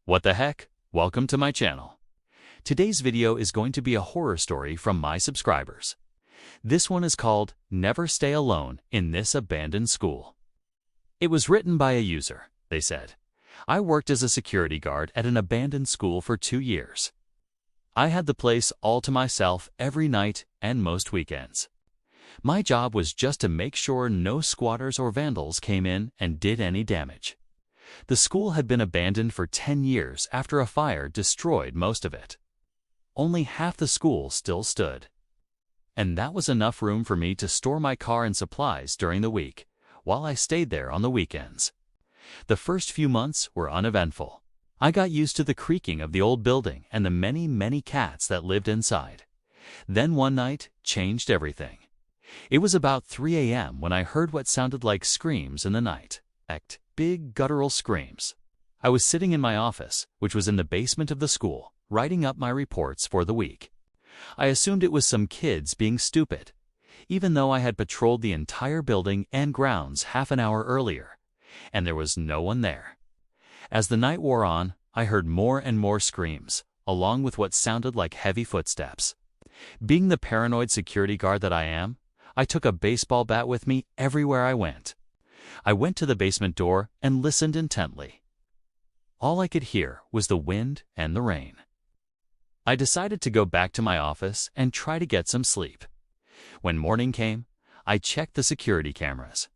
What the heck? Welcome to my channel. Today's video is going to be a horror story from my subscribers. This one is called Never Stay Alone in This Abandoned School. It was written by a user. They said, I worked as a security guard at an abandoned school for 2 years. I had the place all to myself every night and most weekends. My job was just to make sure no squatters or vandals came in and did any damage. The school had been abandoned for 10 years after a fire destroyed most of it. Only half the school still stood. And that was enough room for me to store my car and supplies during the week, while I stayed there on the weekends. The first few months were uneventful. I got used to the creaking of the old building and the many cats that lived inside. Then one night changed everything. It was about 3 a.m. when I heard what sounded like screams in the night. Big guttural screams. I was sitting in my office, which was in the basement of the school, writing up my reports for the week. I assumed it was some kids being stupid, even though I had patrolled the entire building and grounds half an hour earlier, and there was no one there. As the night wore on, I heard more and more screams, along with what sounded like heavy footsteps. Being the paranoid security guard that I am, I took a baseball bat with me everywhere I went. I went to the basement door and listened intently. All I could hear was the wind and the rain. I decided to go back to my office and try to get some sleep. When morning came, I checked the security cameras.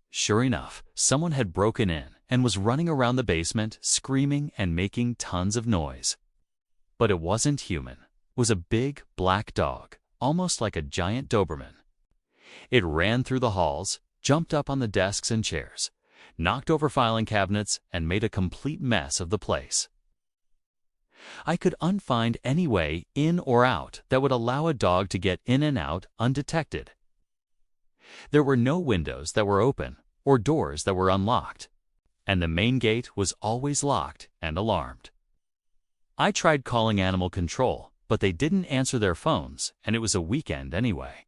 Sure enough, someone had broken in and was running around the basement, screaming and making tons of noise. But it wasn't human. It was a big black dog, almost like a giant Doberman. It ran through the halls, jumped up on the desks and chairs, knocked over filing cabinets, and made a complete mess of the place. I could unfind any way in or out that would allow a dog to get in and out undetected. There were no windows that were open or doors that were unlocked, and the main gate was always locked and alarmed. I tried calling animal control, but they didn't answer their phones, and it was a weekend anyway.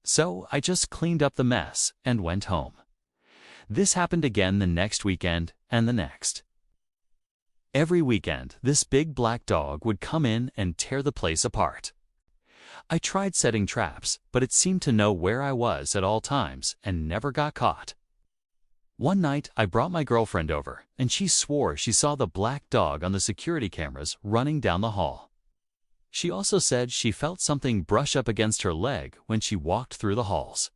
So I just cleaned up the mess and went home. This happened again the next weekend and the next. Every weekend, this big black dog would come in and tear the place apart. I tried setting traps, but it seemed to know where I was at all times and never got caught. One night, I brought my girlfriend over, and she swore she saw the black dog on the security cameras running down the hall. She also said she felt something brush up against her leg when she walked through the halls.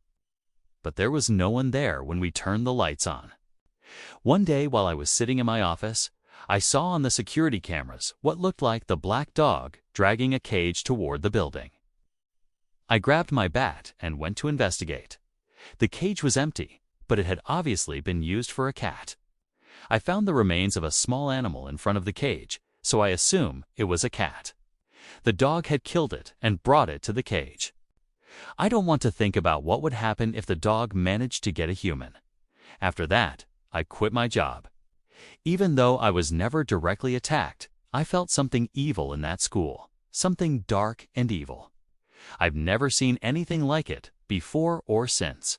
But there was no one there when we turned the lights on. One day while I was sitting in my office, I saw on the security cameras what looked like the black dog dragging a cage toward the building. I grabbed my bat and went to investigate. The cage was empty, but it had obviously been used for a cat. I found the remains of a small animal in front of the cage, so I assume it was a cat. The dog had killed it and brought it to the cage. I don't want to think about what would happen if the dog managed to get a human. After that, I quit my job. Even though I was never directly attacked, I felt something evil in that school, something dark and evil. I've never seen anything like it before or since.